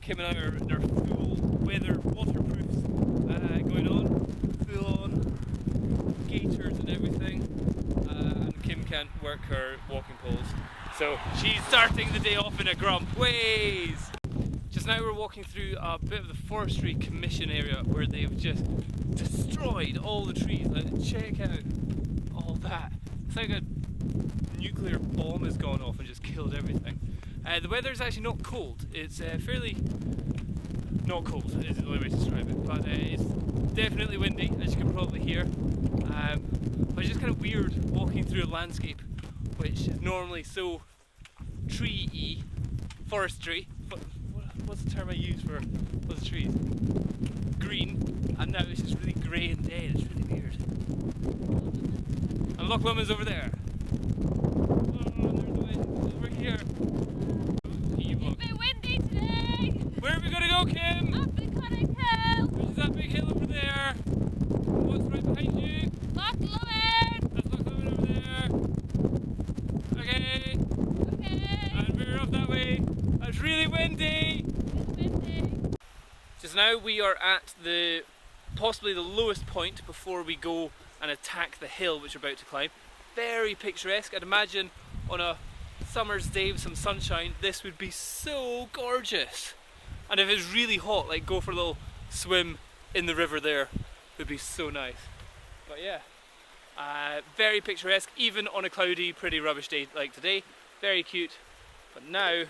Kim and I are in our full weather waterproofs going on, full on gaiters and everything, and Kim can't work her walking poles, so she's starting the day off in a grump. Ways! Just now we're walking through a bit of the forestry commission area where they've just destroyed all the trees. Like, check out all that. It's like a nuclear bomb has gone off and just killed everything. The weather's actually not cold. It's fairly not cold is the only way to describe it, but it's definitely windy, as you can probably hear. But it's just kind of weird walking through a landscape which is normally so tree-y, forestry. What's the term I use for those trees? Green, and now it's just really grey and dead. It's really weird. And Loch Lomond's over there. Oh, there's the wind. Over here. It's a bit windy today. Where are we going to go, Kim? Up the Conic Hill. Which is that big hill over there? What's right behind you? Loch Lomond. That's Loch Lomond over there. Okay. Okay. And we're off that way. It's really windy. It's windy. Just now we are at possibly the lowest point before we go and attack the hill which we're about to climb. Very picturesque. I'd imagine on a summer's day with some sunshine this would be so gorgeous. And if it's really hot, like go for a little swim in the river there, would be so nice. But yeah, very picturesque even on a cloudy, pretty rubbish day like today. Very cute. But now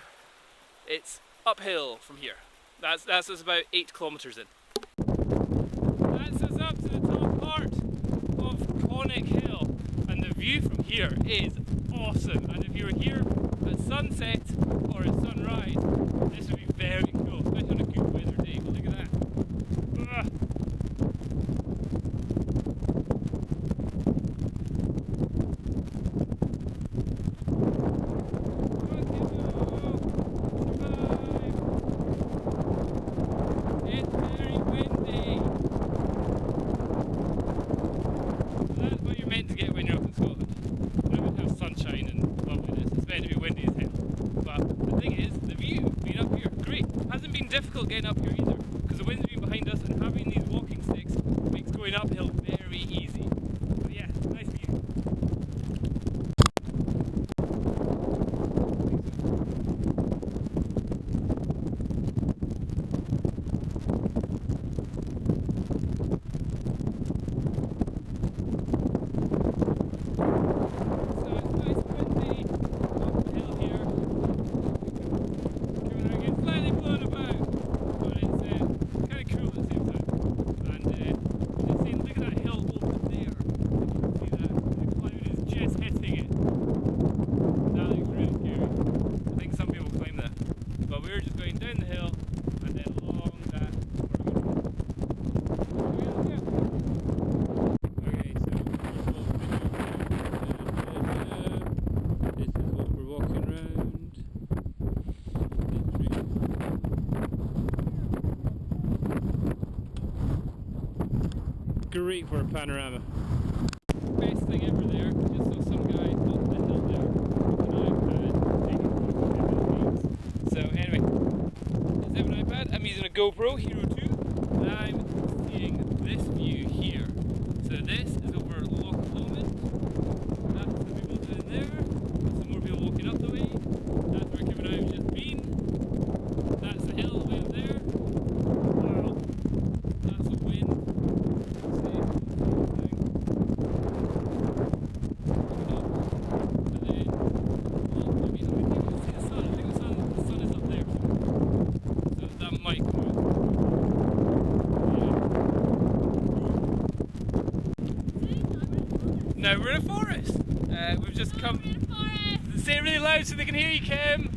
it's uphill from here. That's us about 8 kilometres in. That's us up to the top part of Conic Hill, and the view from here is awesome. And if you were here at sunset or at sunrise, this would be very cool, especially on a good weather day. But look at that. Ugh. Difficult getting up here either, because the wind's been behind us and having these walking sticks makes going uphill very easy. But yeah, nice view. So it's nice and windy uphill here. Coming again, slightly blown about. Great for a panorama. Best thing ever there, just saw some guy up the hill there with an iPad taking photos. So anyway, I have an iPad, I'm using a GoPro Hero 2, and I'm seeing this view here. So this is over Loch Lomond, that's the people that are in there, there's some more people walking up the way, that's where Kim and I have just been, that's the hill way up there. Wow, that's the wind. Now we're in a forest. We've just come. Say it really loud so they can hear you, Kim.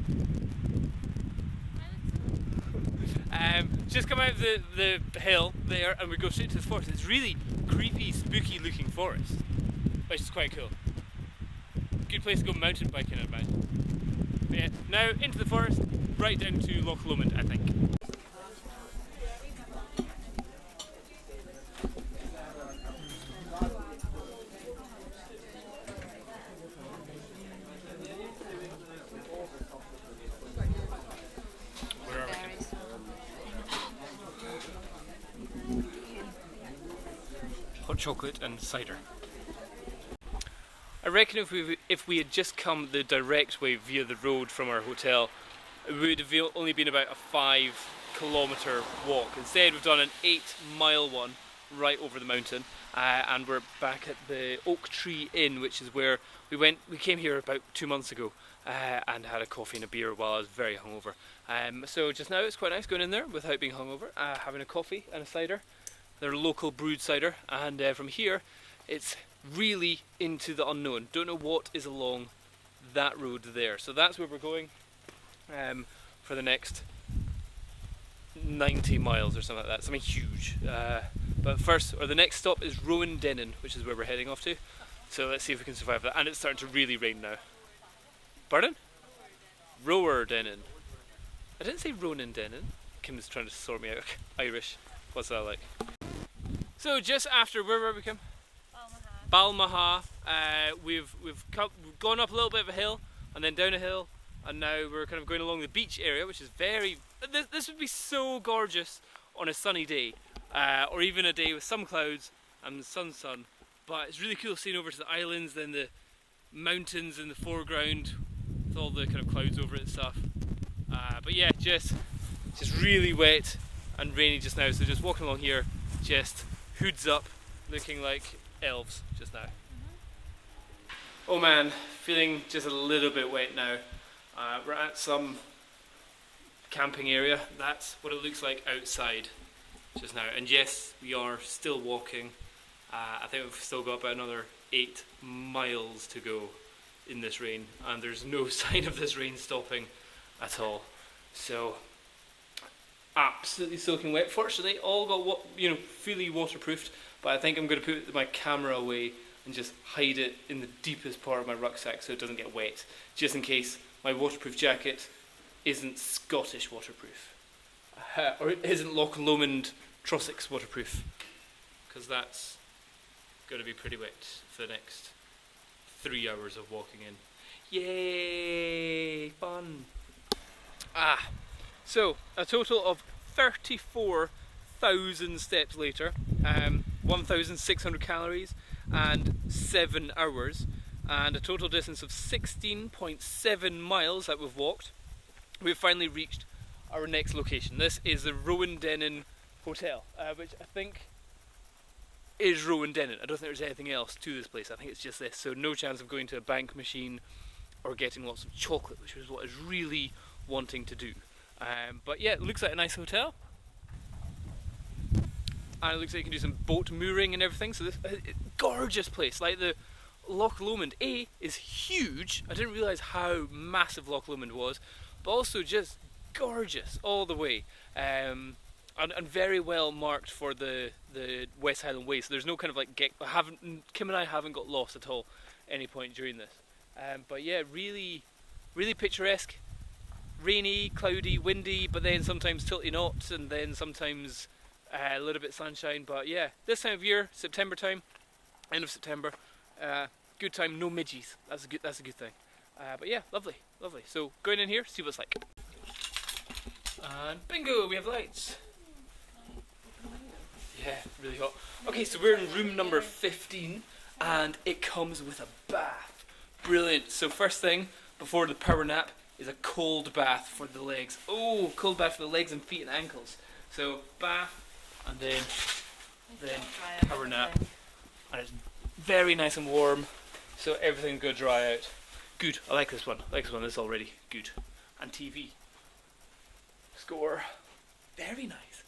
Just come out of the hill there, and we go straight to this forest. It's really creepy, spooky looking forest, which is quite cool. Good place to go mountain biking, I'd imagine. But yeah, now into the forest, right down to Loch Lomond, I think. chocolate and cider. I reckon if we had just come the direct way via the road from our hotel, it would have only been about a 5-kilometre walk. Instead we've done an 8-mile one right over the mountain, and we're back at the Oak Tree Inn, which is where we came here about 2 months ago and had a coffee and a beer while I was very hungover. So just now it's quite nice going in there without being hungover, having a coffee and a cider, their local brewed cider, and from here it's really into the unknown. Don't know what is along that road there. So that's where we're going for the next 90 miles or something like that, something huge. But first, or the next stop is Rowardenan, which is where we're heading off to. So let's see if we can survive that. And it's starting to really rain now. Pardon? Rowardenan. I didn't say Rowardenan. Kim's trying to sort me out. Irish. What's that like? So just after, where were we, Kim? Balmaha. We've gone up a little bit of a hill and then down a hill, and now we're kind of going along the beach area, which is this would be so gorgeous on a sunny day, or even a day with some clouds and the sun. But it's really cool seeing over to the islands, then the mountains in the foreground with all the kind of clouds over it and stuff. But yeah, just really wet and rainy just now, so just walking along here, just hoods up, looking like elves just now. Oh man, feeling just a little bit wet now. We're at some camping area. That's what it looks like outside just now. And yes, we are still walking. I think we've still got about another 8 miles to go in this rain, and there's no sign of this rain stopping at all. So absolutely soaking wet. Fortunately, all got fully waterproofed. But I think I'm going to put my camera away and just hide it in the deepest part of my rucksack so it doesn't get wet, just in case my waterproof jacket isn't Scottish waterproof, or it isn't Loch Lomond Trossachs waterproof, because that's going to be pretty wet for the next 3 hours of walking in. Yay! Fun! So a total of 34,000 steps later, 1,600 calories and 7 hours, and a total distance of 16.7 miles that we've walked. We've finally reached our next location. This is the Rowardenan Hotel, which I think is Rowardenan. I don't think there's anything else to this place. I think it's just this, so no chance of going to a bank machine or getting lots of chocolate, which is what I was really wanting to do. But yeah, it looks like a nice hotel. And it looks like you can do some boat mooring and everything, so this gorgeous place. Like the Loch Lomond is huge. I didn't realise how massive Loch Lomond was, but also just gorgeous all the way, and very well marked for the West Highland Way. So there's no kind of like Kim and I haven't got lost at all any point during this. But yeah, really picturesque. Rainy, cloudy, windy, but then sometimes tilty knots, and then sometimes a little bit sunshine. But yeah, this time of year, September time, end of September, good time, no midges. That's a good thing. But yeah, lovely. So going in here, see what it's like. And bingo, we have lights. Yeah, really hot. Okay, so we're in room number 15, and it comes with a bath. Brilliant. So first thing before the power nap is a cold bath for the legs. Oh, cold bath for the legs and feet and ankles. So bath, and then power nap, and it's very nice and warm, so everything's gonna dry out. Good. I like this one. This is already good. And TV. Score. Very nice.